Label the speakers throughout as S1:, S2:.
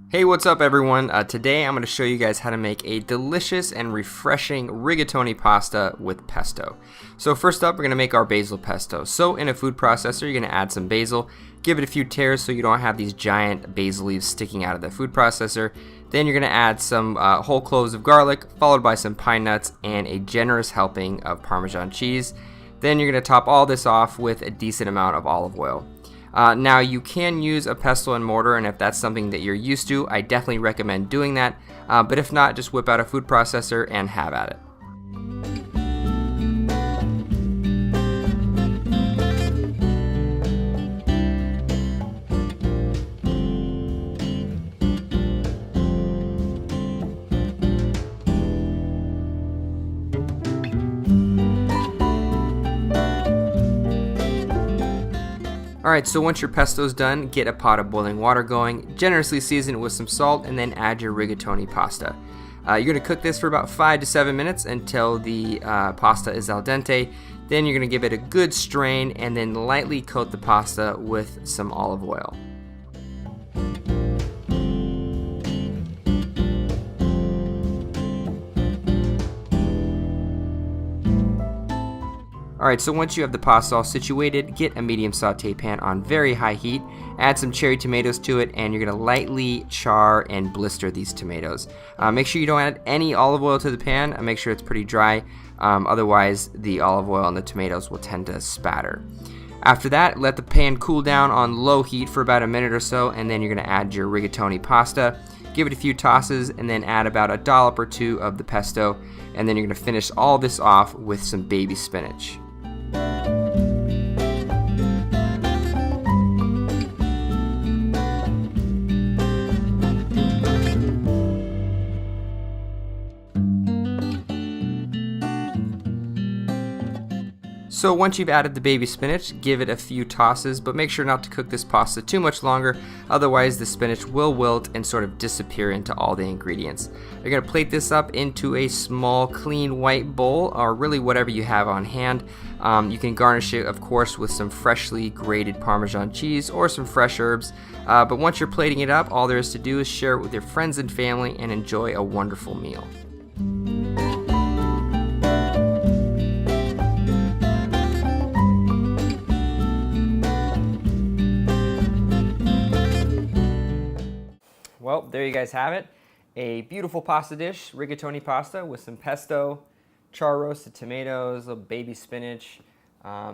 S1: Hey, what's up everyone? Today I'm going to show you guys how to make a delicious and refreshing rigatoni pasta with pesto. So first up, we're going to make our basil pesto. So in a food processor, you're going to add some basil, give it a few tears so you don't have these giant basil leaves sticking out of the food processor. Then you're going to add some whole cloves of garlic, followed by some pine nuts and a generous helping of Parmesan cheese. Then you're going to top all this off with a decent amount of olive oil. Now you can use a pestle and mortar, and if that's something that you're used to, I definitely recommend doing that. But if not, just whip out a food processor and have at it. Alright, so once your pesto's done, get a pot of boiling water going, generously season it with some salt, and then add your rigatoni pasta. You're going to cook this for about 5 to 7 minutes until the pasta is al dente. Then you're going to give it a good strain and then lightly coat the pasta with some olive oil. Alright, so once you have the pasta all situated, get a medium saute pan on very high heat, add some cherry tomatoes to it, and you're going to lightly char and blister these tomatoes. Make sure you don't add any olive oil to the pan, make sure it's pretty dry, otherwise the olive oil and the tomatoes will tend to spatter. After that, let the pan cool down on low heat for about a minute or so, and then you're going to add your rigatoni pasta. Give it a few tosses, and then add about a dollop or two of the pesto, and then you're going to finish all this off with some baby spinach. So once you've added the baby spinach, give it a few tosses, but make sure not to cook this pasta too much longer, otherwise the spinach will wilt and sort of disappear into all the ingredients. You're going to plate this up into a small clean white bowl, or really whatever you have on hand. You can garnish it, of course, with some freshly grated Parmesan cheese or some fresh herbs, but once you're plating it up, all there is to do is share it with your friends and family and enjoy a wonderful meal. Well, there you guys have it. A beautiful pasta dish, rigatoni pasta with some pesto, char roasted tomatoes, a little baby spinach.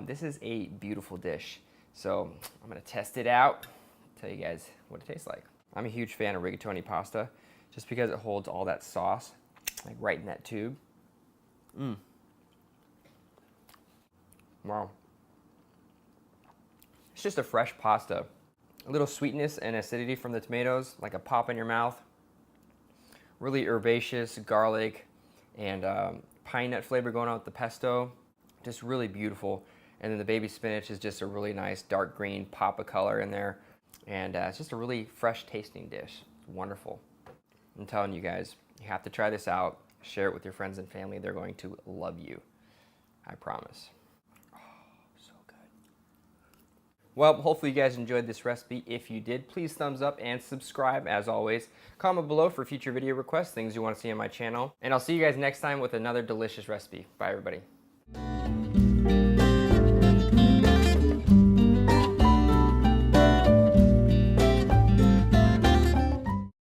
S1: This is a beautiful dish. So I'm going to test it out, tell you guys what it tastes like. I'm a huge fan of rigatoni pasta just because it holds all that sauce like right in that tube. Wow. It's just a fresh pasta. A little sweetness and acidity from the tomatoes, like a pop in your mouth. Really herbaceous garlic and pine nut flavor going on with the pesto. Just really beautiful. And then the baby spinach is just a really nice dark green pop of color in there. And it's just a really fresh tasting dish. It's wonderful. I'm telling you guys, you have to try this out. Share it with your friends and family. They're going to love you. I promise. Well, hopefully you guys enjoyed this recipe. If you did, please thumbs up and subscribe as always. Comment below for future video requests, things you want to see on my channel. And I'll see you guys next time with another delicious recipe. Bye everybody.